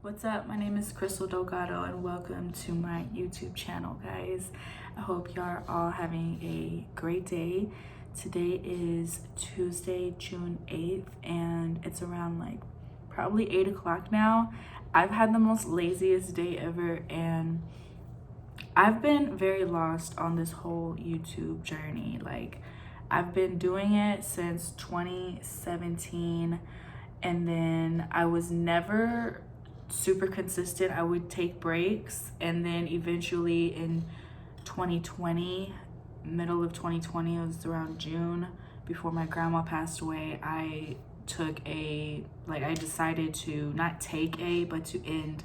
What's up? My name is Crystal Delgado and welcome to my YouTube channel, guys. I hope y'all are all having a great day. Today is Tuesday, June 8th, and it's around like probably 8 o'clock now. I've had the most laziest day ever, and I've been very lost on this whole YouTube journey. Like, I've been doing it since 2017, and then I was never super consistent. I would take breaks, and then eventually in 2020, middle of 2020, it was around June before my grandma passed away, I decided to not take but to end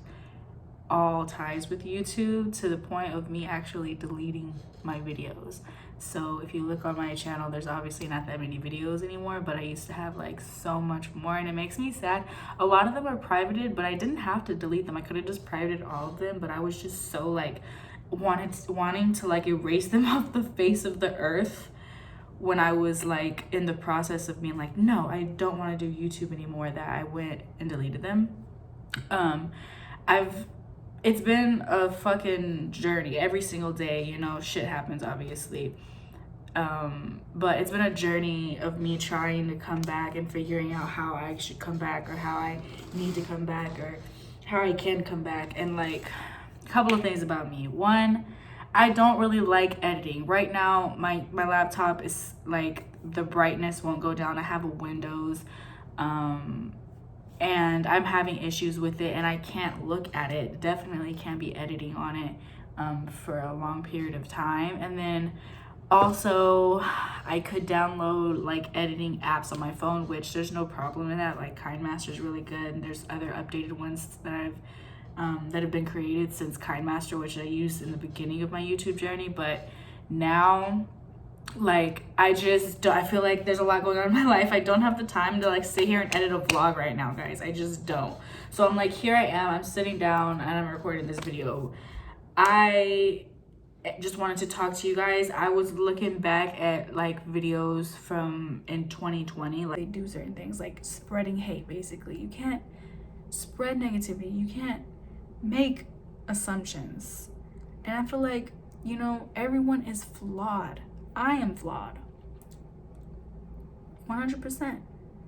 all ties with YouTube, to the point of me actually deleting my videos. So if you look on my channel, there's obviously not that many videos anymore, but I used to have like so much more, and it makes me sad. A lot of them are privated, but I didn't have to delete them. I could have just privated all of them, but I was just so like wanting to like erase them off the face of the earth when I was like in the process of being like, no, I don't want to do YouTube anymore, that I went and deleted them. I've It's been a fucking journey every single day, you know, shit happens obviously. But it's been a journey of me trying to come back and figuring out how I should come back, or how I need to come back, or how I can come back. And like, a couple of things about me. One, I don't really like editing. Right now, my laptop is like, the brightness won't go down. I have a Windows, and I'm having issues with it, and I can't look at it. Definitely can't be editing on it for a long period of time. And then also, I could download like editing apps on my phone, which there's no problem in that. Like, KineMaster is really good, and there's other updated ones that have been created since KineMaster, which I used in the beginning of my YouTube journey. But now, like, I feel like there's a lot going on in my life. I don't have the time to like sit here and edit a vlog right now, guys. I just don't. So I'm like, here I am, I'm sitting down and I'm recording this video. I just wanted to talk to you guys. I was looking back at like videos from in 2020, like, they do certain things like spreading hate. Basically, you can't spread negativity, you can't make assumptions. And I feel like, you know, everyone is flawed. I am flawed 100%.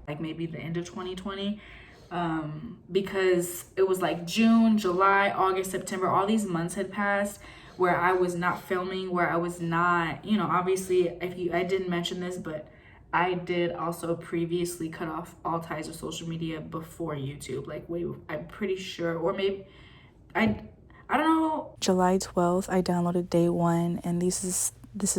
Like, maybe the end of 2020, because it was like June, July, August, September, all these months had passed where I was not filming, where I was not, you know, obviously, I didn't mention this, but I did also previously cut off all ties with social media before YouTube. Like, wait, I'm pretty sure, or maybe I don't know. July 12th, I downloaded day one, and this is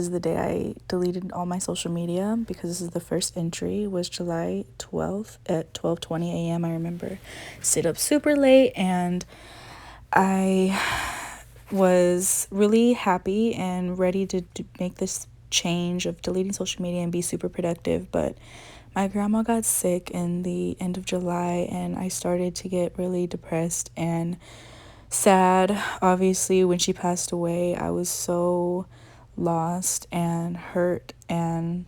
the day I deleted all my social media, because this is the first entry, was July 12th at 12:20 a.m. I remember stayed up super late, and I was really happy and ready to make this change of deleting social media and be super productive. But my grandma got sick in the end of July, and I started to get really depressed and sad. Obviously, when she passed away, I was so lost and hurt, and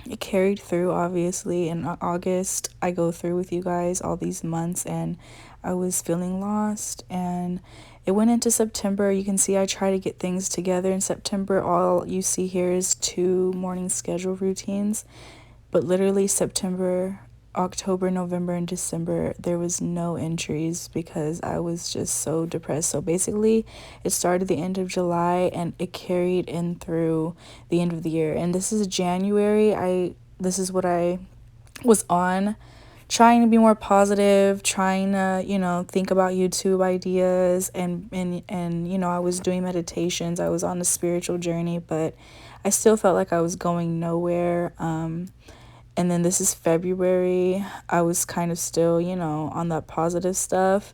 it carried through. Obviously, in August, I go through with you guys all these months, and I was feeling lost, and it went into September. You can see I try to get things together in September. All you see here is 2 morning schedule routines, but literally September, October, November, and December, there was no entries because I was just so depressed. So basically, it started the end of July and it carried in through the end of the year. And this is January. This is what I was on, trying to be more positive, trying to, you know, think about YouTube ideas, and you know, I was doing meditations. I was on a spiritual journey, but I still felt like I was going nowhere. And then this is February. I was kind of still, you know, on that positive stuff.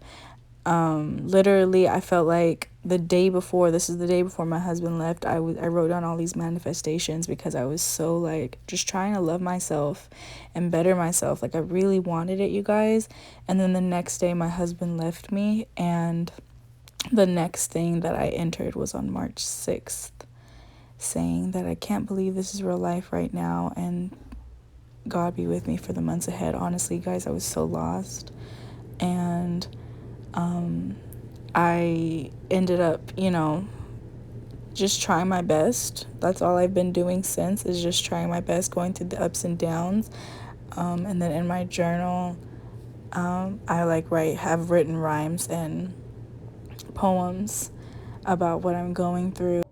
Literally, I felt like this is the day before my husband left, I wrote down all these manifestations, because I was so like just trying to love myself and better myself. Like, I really wanted it, you guys. And then the next day my husband left me, and the next thing that I entered was on March 6th, saying that I can't believe this is real life right now, and God be with me for the months ahead. Honestly, guys, I was so lost. And I ended up, just trying my best. That's all I've been doing since, is just trying my best, going through the ups and downs. And then in my journal, I have written rhymes and poems about what I'm going through.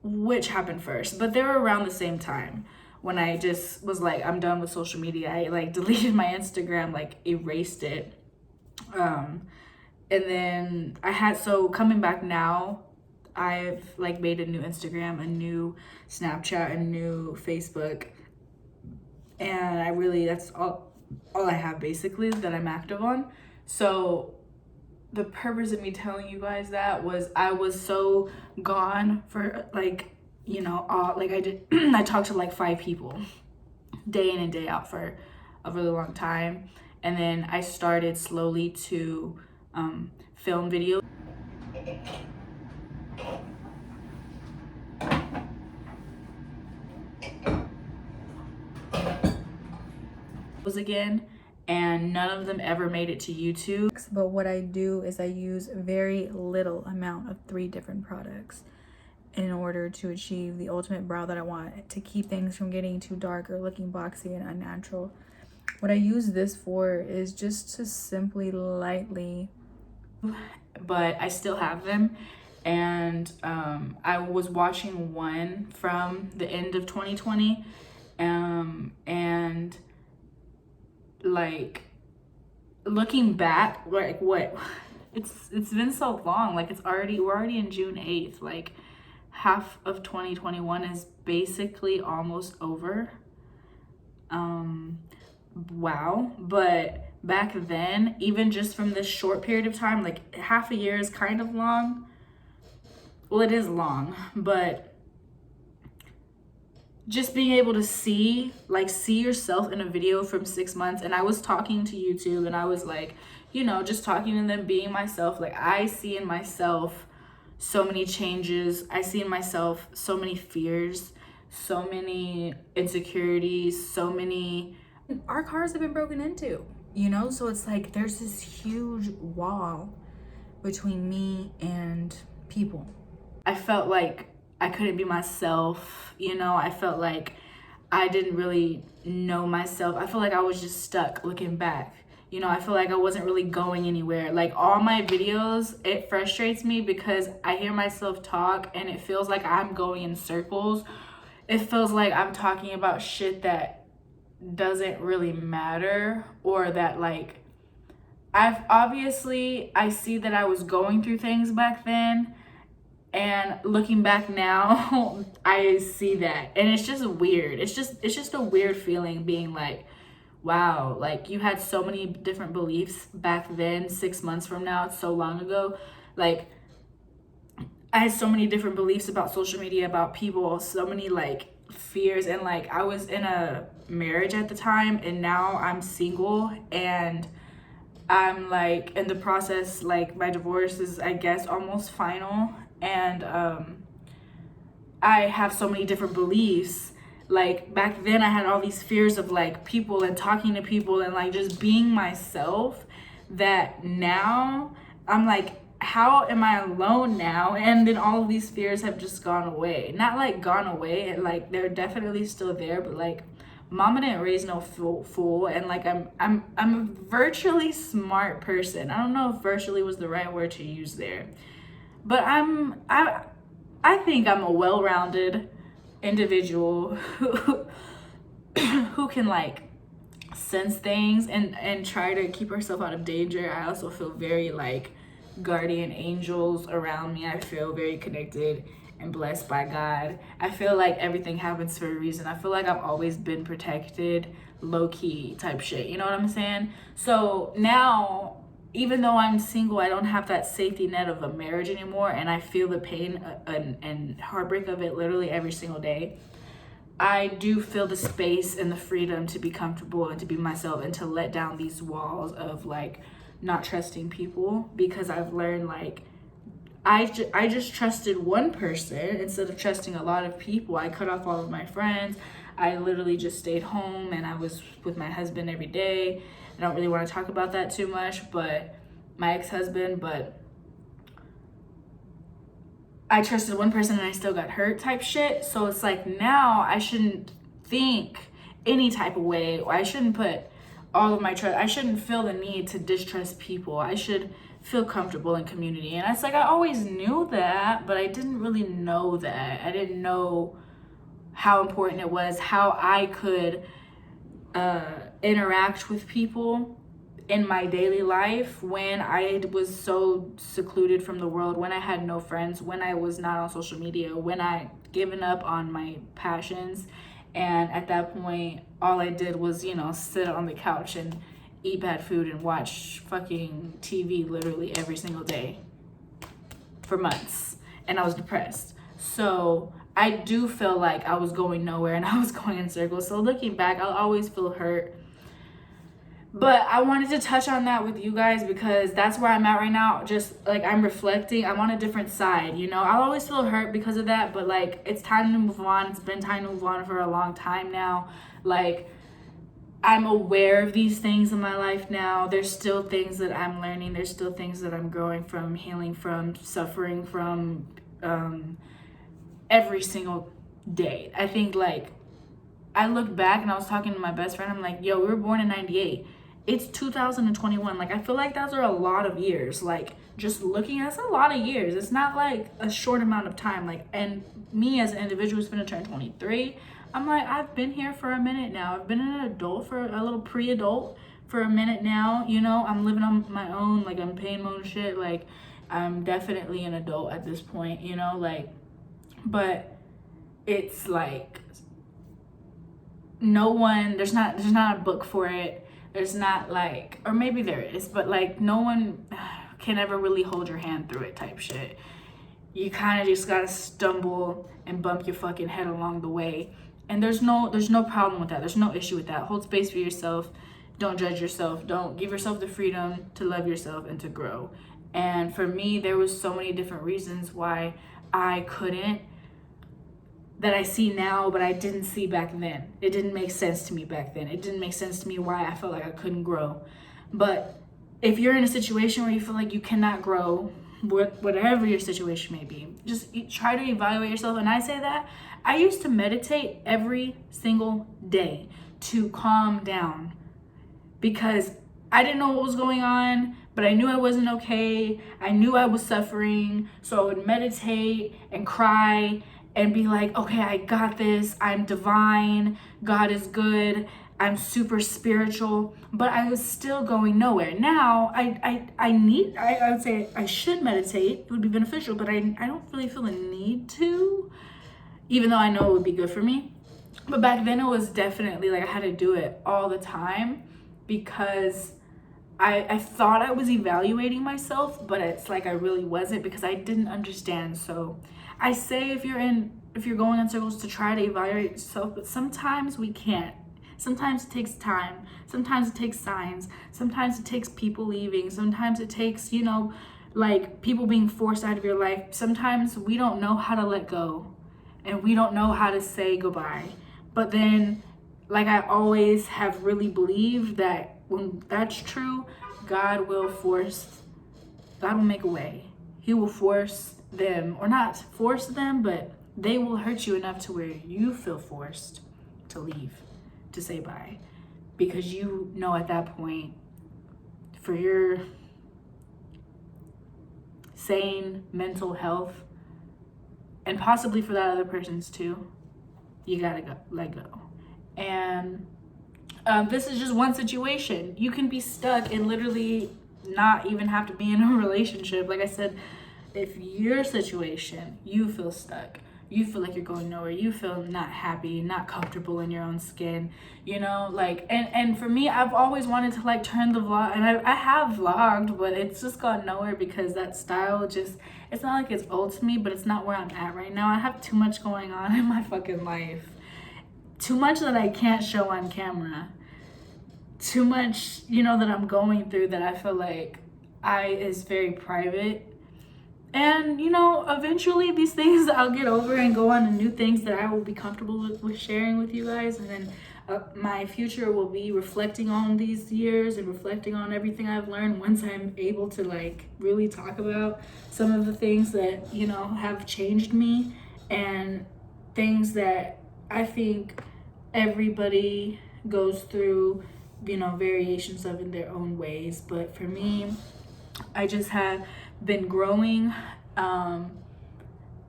Which happened first, but they were around the same time. When I just was like, I'm done with social media, I like deleted my Instagram, like erased it. And then coming back now, I've like made a new Instagram, a new Snapchat, a new Facebook, and that's all I have basically that I'm active on. So the purpose of me telling you guys that was I was so gone for I talked to like 5 people day in and day out for a really long time, and then I started slowly to film videos again, and none of them ever made it to YouTube. But what I do is I use very little amount of 3 different products in order to achieve the ultimate brow that I want, to keep things from getting too dark or looking boxy and unnatural. What I use this for is just to simply lightly, but I still have them. And I was watching one from the end of 2020, and like looking back, like what it's been so long, like we're already in June 8th, like half of 2021 is basically almost over. Wow. But back then, even just from this short period of time, like half a year is kind of long. Well, it is long, but just being able to see yourself in a video from 6 months. And I was talking to YouTube, and I was like, just talking to them, being myself. Like, I see in myself so many changes. I see in myself so many fears, so many insecurities, our cars have been broken into, so it's like there's this huge wall between me and people. I felt like I couldn't be myself, I felt like I didn't really know myself. I feel like I was just stuck looking back. I feel like I wasn't really going anywhere. Like, all my videos, it frustrates me because I hear myself talk and it feels like I'm going in circles. It feels like I'm talking about shit that doesn't really matter, or that like I see that I was going through things back then, and looking back now I see that, and it's just weird. It's just a weird feeling being like, wow, like you had so many different beliefs back then. 6 months from now, it's so long ago. Like, I had so many different beliefs about social media, about people, so many like fears, and like I was in a marriage at the time, and now I'm single, and I'm like in the process, like my divorce is, I guess, almost final, and I have so many different beliefs. Like, back then I had all these fears of like people and talking to people and like just being myself, that now I'm like, how am I alone now? And then all of these fears have just gone away. Not like gone away, and like they're definitely still there, but like mama didn't raise no fool, and like I'm a virtually smart person. I don't know if virtually was the right word to use there, but I think I'm a well-rounded individual who can like sense things and try to keep herself out of danger. I also feel very like guardian angels around me. I feel very connected and blessed by God. I feel like everything happens for a reason. I feel like I've always been protected, low-key type shit. You know what I'm saying? So now, even though I'm single, I don't have that safety net of a marriage anymore, and I feel the pain and heartbreak of it literally every single day. I do feel the space and the freedom to be comfortable and to be myself and to let down these walls of like not trusting people, because I've learned like I just trusted one person instead of trusting a lot of people. I cut off all of my friends. I literally just stayed home, and I was with my husband every day. I don't really want to talk about that too much, but my ex-husband, but I trusted one person and I still got hurt type shit. So it's like, now I shouldn't think any type of way, or I shouldn't put all of my trust, I shouldn't feel the need to distrust people. I should feel comfortable in community. And it's like, I always knew that, but I didn't really know that. I didn't know how important it was, how I could interact with people in my daily life when I was so secluded from the world, when I had no friends, when I was not on social media, when I given up on my passions. And at that point, all I did was, you know, sit on the couch and eat bad food and watch fucking TV literally every single day for months. And I was depressed. So I do feel like I was going nowhere and I was going in circles. So looking back, I'll always feel hurt. But I wanted to touch on that with you guys because that's where I'm at right now. Just like, I'm reflecting. I'm on a different side, you know. I'll always feel hurt because of that, but like, it's time to move on. It's been time to move on for a long time now. Like, I'm aware of these things in my life now. There's still things that I'm learning. There's still things that I'm growing from, healing from, suffering from, every single day. I think, like, I look back and I was talking to my best friend. I'm like, yo, we were born in 98. It's 2021. Like, I feel like those are a lot of years. Like, just looking at, it's a lot of years. It's not like a short amount of time. Like, and me as an individual who's gonna turn 23, I'm like, I've been here for a minute now. I've been an adult, for a little pre-adult for a minute now. You know, I'm living on my own. Like, I'm paying my own shit. Like, I'm definitely an adult at this point, you know, like, but it's like, no one, there's not a book for it. There's not like, or maybe there is, but like, no one can ever really hold your hand through it type shit. You kind of just gotta stumble and bump your fucking head along the way. And there's no problem with that. There's no issue with that. Hold space for yourself. Don't judge yourself. Don't give yourself the freedom to love yourself and to grow. And for me, there was so many different reasons why I couldn't, that I see now, but I didn't see back then. It didn't make sense to me back then. It didn't make sense to me why I felt like I couldn't grow. But if you're in a situation where you feel like you cannot grow, whatever your situation may be, just try to evaluate yourself. And I say that I used to meditate every single day to calm down because I didn't know what was going on, but I knew I wasn't okay. I knew I was suffering. So I would meditate and cry and be like, okay, I got this. I'm divine. God is good. I'm super spiritual, but I was still going nowhere. Now, I would say I should meditate. It would be beneficial, but I don't really feel the need to, even though I know it would be good for me. But back then it was definitely like I had to do it all the time because I thought I was evaluating myself, but it's like I really wasn't because I didn't understand. So I say if you're going in circles to try to evaluate yourself, but sometimes we can't. Sometimes it takes time. Sometimes it takes signs. Sometimes it takes people leaving. Sometimes it takes, you know, like people being forced out of your life. Sometimes we don't know how to let go and we don't know how to say goodbye. But then, like I always have really believed that when that's true, God will make a way. He will force them, or not force them, but they will hurt you enough to where you feel forced to leave, to say bye, because you know at that point, for your sane mental health, and possibly for that other person's too, you gotta let go. And this is just one situation. You can be stuck and literally not even have to be in a relationship. Like I said, if your situation, you feel stuck, you feel like you're going nowhere, you feel not happy, not comfortable in your own skin, you know, like, and for me, I've always wanted to like turn the vlog, and I have vlogged, but it's just gone nowhere because that style just, it's not like it's old to me, but it's not where I'm at right now. I have too much going on in my fucking life. Too much that I can't show on camera. Too much, you know, that I'm going through that I feel like is very private. And, you know, eventually these things I'll get over and go on to new things that I will be comfortable with sharing with you guys. And then my future will be reflecting on these years and reflecting on everything I've learned once I'm able to like really talk about some of the things that, you know, have changed me, and things that I think everybody goes through, you know, variations of in their own ways. But for me, I just have been growing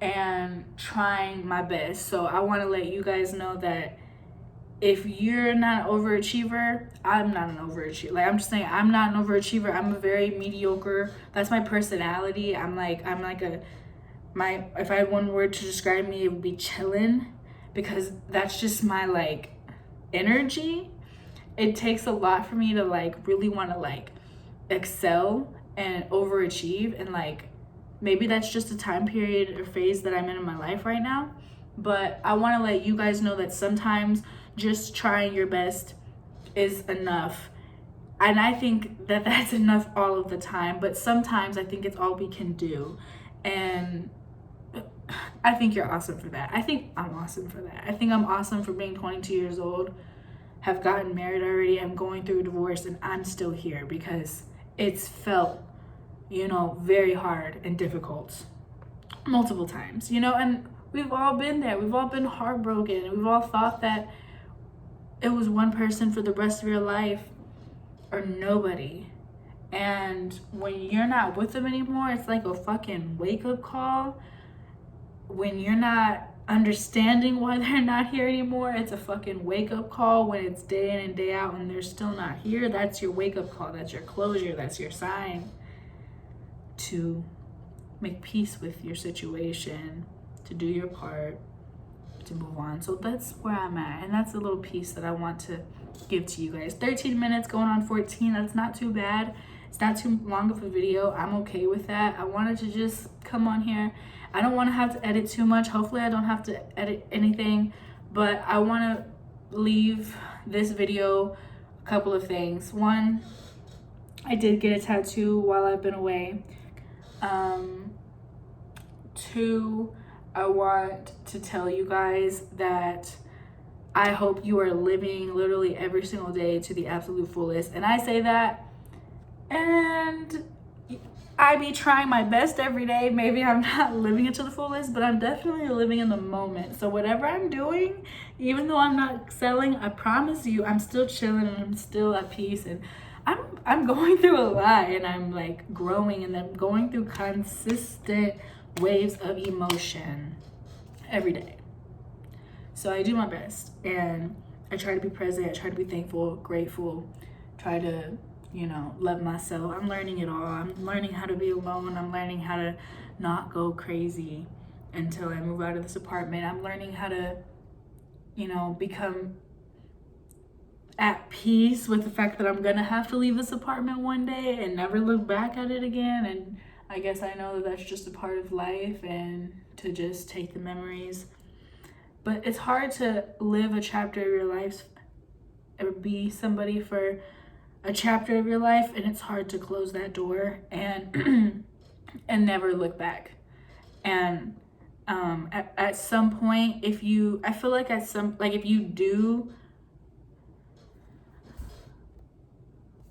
and trying my best. So I want to let you guys know that if you're not an overachiever, I'm not an overachiever. Like, I'm just saying, I'm not an overachiever. I'm a very mediocre. That's my personality. If I had one word to describe me, it would be chillin', because that's just my like energy. It takes a lot for me to like really want to like excel and overachieve, and like maybe that's just a time period or phase that I'm in my life right now. But I want to let you guys know that sometimes just trying your best is enough. And I think that that's enough all of the time, but sometimes I think it's all we can do. And I think you're awesome for that. I think I'm awesome for that. I think I'm awesome for being 22 years old, have gotten married already, I'm going through a divorce, and I'm still here because it's felt, you know, very hard and difficult multiple times, you know, and we've all been there. We've all been heartbroken. We've all thought that it was one person for the rest of your life or nobody. And when you're not with them anymore, it's like a fucking wake-up call. When you're not understanding why they're not here anymore, it's a fucking wake-up call. When it's day in and day out and they're still not here, that's your wake-up call. That's your closure. That's your sign to make peace with your situation, to do your part, to move on. So that's where I'm at, and that's a little piece that I want to give to you guys. 13 minutes going on 14. That's not too bad. It's not too long of a video. I'm okay with that. I wanted to just come on here. I don't want to have to edit too much. Hopefully I don't have to edit anything, but I want to leave this video a couple of things. One, I did get a tattoo while I've been away. Two, I want to tell you guys that I hope you are living literally every single day to the absolute fullest. And I say that, and I be trying my best every day. Maybe I'm not living it to the fullest, but I'm definitely living in the moment. So whatever I'm doing, even though I'm not excelling, I promise you I'm still chilling and I'm still at peace. And I'm going through a lot, and I'm like growing, and I'm going through consistent waves of emotion every day. So I do my best, and I try to be present. I try to be thankful, grateful, try to, you know, love myself. I'm learning it all. I'm learning how to be alone. I'm learning how to not go crazy until I move out of this apartment. I'm learning how to, you know, become at peace with the fact that I'm gonna have to leave this apartment one day and never look back at it again. And I guess I know that that's just a part of life, and to just take the memories. But it's hard to live a chapter of your life or be somebody for a chapter of your life, and it's hard to close that door and and never look back. And at some point, if you do,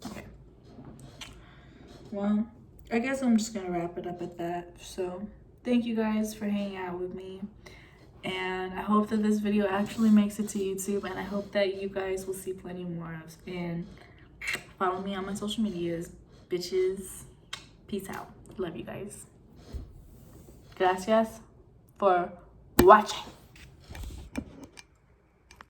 okay, well, I guess I'm just gonna wrap it up at that. So thank you guys for hanging out with me, and I hope that this video actually makes it to YouTube, and I hope that you guys will see plenty more of, and follow me on my social medias, bitches. Peace out. Love you guys. Gracias for watching.